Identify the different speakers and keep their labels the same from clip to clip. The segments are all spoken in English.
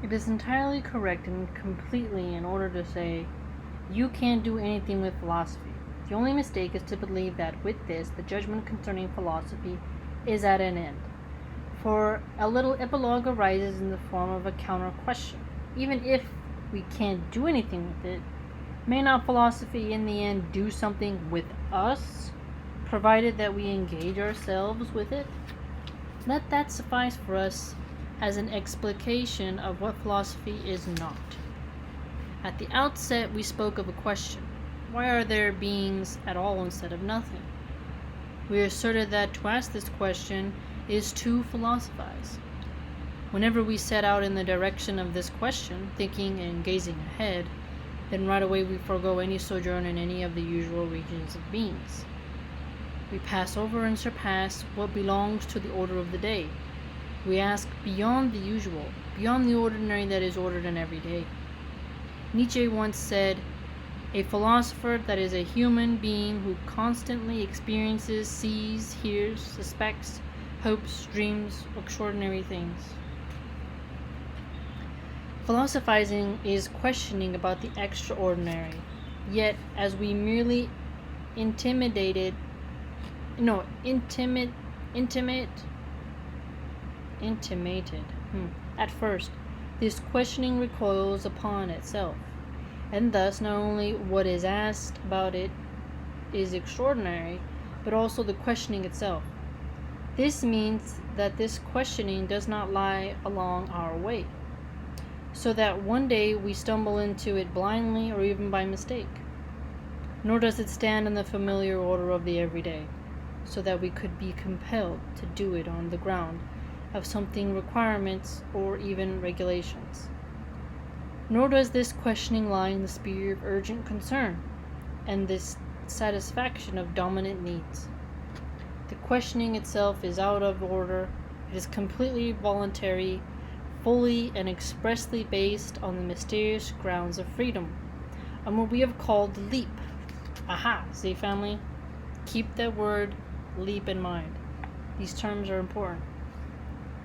Speaker 1: It is entirely correct and completely in order to say you can't do anything with philosophy. The only mistake is to believe that with this, the judgment concerning philosophy is at an end. For a little epilogue arises in the form of a counter-question. Even if we can't do anything with it, may not philosophy in the end do something with us, provided that we engage ourselves with it? Let that suffice for us as an explication of what philosophy is not. At the outset, we spoke of a question. Why are there beings at all instead of nothing? We asserted that to ask this question is to philosophize. Whenever we set out in the direction of this question, thinking and gazing ahead, then right away we forego any sojourn in any of the usual regions of beings. We pass over and surpass what belongs to the order of the day. We ask beyond the usual, beyond the ordinary that is ordered in every day. Nietzsche once said, "A philosopher that is a human being who constantly experiences, sees, hears, suspects, hopes, dreams, extraordinary things." Philosophizing is questioning about the extraordinary, yet as we merely intimated at first, this questioning recoils upon itself, and thus not only what is asked about it is extraordinary, but also the questioning itself. This means that this questioning does not lie along our way, so that one day we stumble into it blindly or even by mistake. Nor does it stand in the familiar order of the everyday, so that we could be compelled to do it on the ground of something requirements or even regulations. Nor does this questioning lie in the sphere of urgent concern and this satisfaction of dominant needs. The questioning itself is out of order. It is completely voluntary, fully and expressly based on the mysterious grounds of freedom, on what we have called the leap. Aha, see, family? Keep that word leap in mind. These terms are important.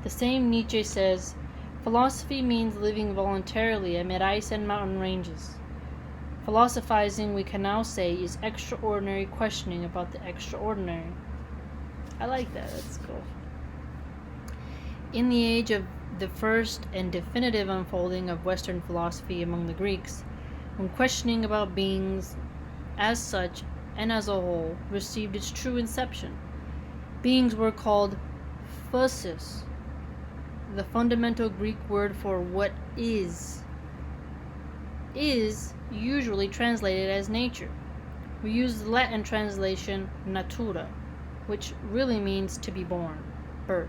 Speaker 1: The same Nietzsche says, philosophy means living voluntarily amid ice and mountain ranges. Philosophizing, we can now say, is extraordinary questioning about the extraordinary. I like that, that's cool. In the age of the first and definitive unfolding of Western philosophy among the Greeks, when questioning about beings as such and as a whole received its true inception, beings were called physis, the fundamental Greek word for what is usually translated as nature. We use the Latin translation natura, which really means to be born, birth.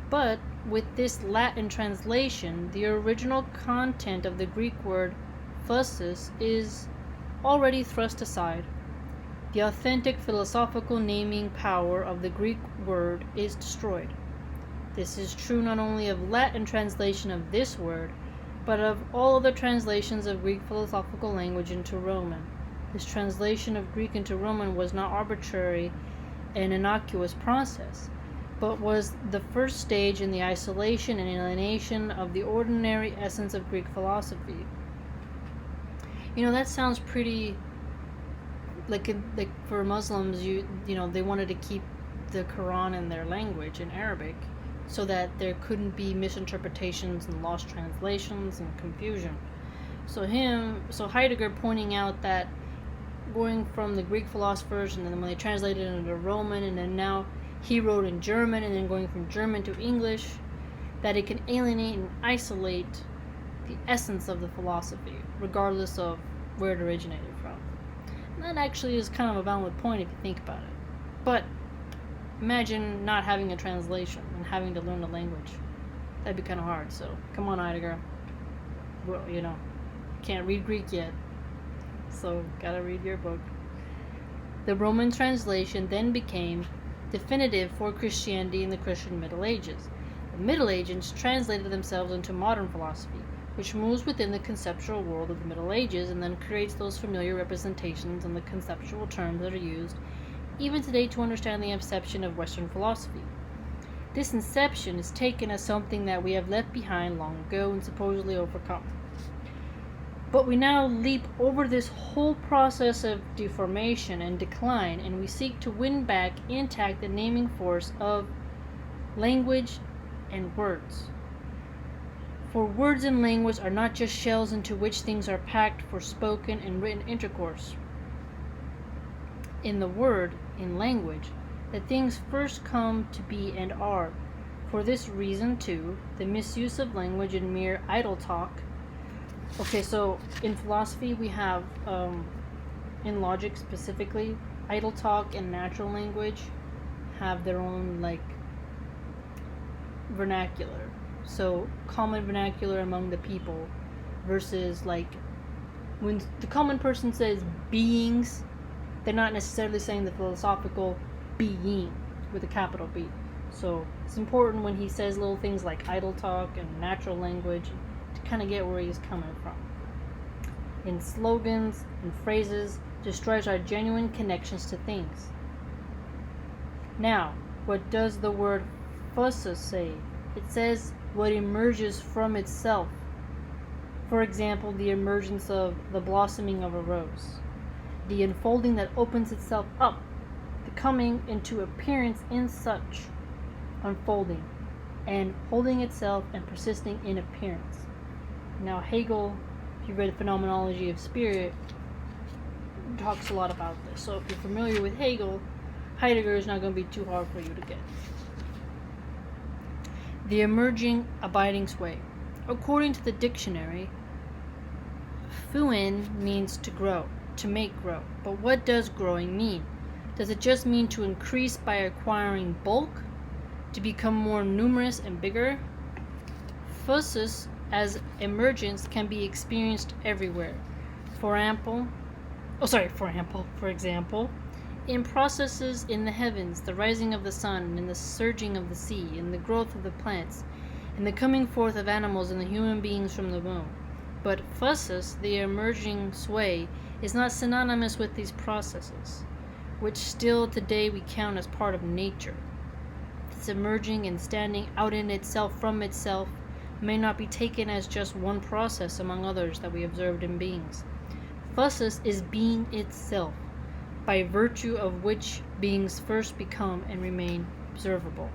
Speaker 1: But with this Latin translation, the original content of the Greek word physis is already thrust aside. The authentic philosophical naming power of the Greek word is destroyed. This is true not only of Latin translation of this word, but of all other translations of Greek philosophical language into Roman. This translation of Greek into Roman was not arbitrary and innocuous process, but was the first stage in the isolation and alienation of the ordinary essence of Greek philosophy. You know, that sounds pretty like for Muslims, you know, they wanted to keep the Quran in their language, in Arabic, so that there couldn't be misinterpretations and lost translations and confusion. So Heidegger pointing out that going from the Greek philosophers and then when they translated it into Roman and then now he wrote in German and then going from German to English, that it can alienate and isolate the essence of the philosophy, regardless of where it originated from. And that actually is kind of a valid point if you think about it. But imagine not having a translation and having to learn the language. That'd be kind of hard, so come on, Heidegger. Well, you know, can't read Greek yet, so gotta read your book. The Roman translation then became definitive for Christianity in the Christian Middle Ages. The Middle Ages translated themselves into modern philosophy, which moves within the conceptual world of the Middle Ages and then creates those familiar representations and the conceptual terms that are used even today to understand the inception of Western philosophy. This inception is taken as something that we have left behind long ago and supposedly overcome. But we now leap over this whole process of deformation and decline, and we seek to win back intact the naming force of language and words. For words and language are not just shells into which things are packed for spoken and written intercourse. In the word, in language, that things first come to be and are. For this reason, too, the misuse of language and mere idle talk. Okay, so in philosophy we have, in logic specifically, idle talk and natural language have their own, vernacular. So, common vernacular among the people versus, when the common person says beings, they're not necessarily saying the philosophical being with a capital B. So, it's important when he says little things like idle talk and natural language to kind of get where he's coming from. In slogans and phrases, destroys our genuine connections to things. Now, what does the word phusis say? It says what emerges from itself. For example, the emergence of the blossoming of a rose, the unfolding that opens itself up, the coming into appearance in such unfolding, and holding itself and persisting in appearance. Now, Hegel, if you read Phenomenology of Spirit, talks a lot about this. So if you're familiar with Hegel, Heidegger is not going to be too hard for you to get. The emerging, abiding sway. According to the dictionary, Fuin means to grow, to make grow. But what does growing mean? Does it just mean to increase by acquiring bulk, to become more numerous and bigger? Phusis as emergence can be experienced everywhere. For example, in processes in the heavens, the rising of the sun, and the surging of the sea, and the growth of the plants, and the coming forth of animals and the human beings from the womb. But phusis, the emerging sway, is not synonymous with these processes, which still today we count as part of nature. This emerging and standing out in itself from itself may not be taken as just one process among others that we observed in beings. Phusis is being itself, by virtue of which beings first become and remain observable.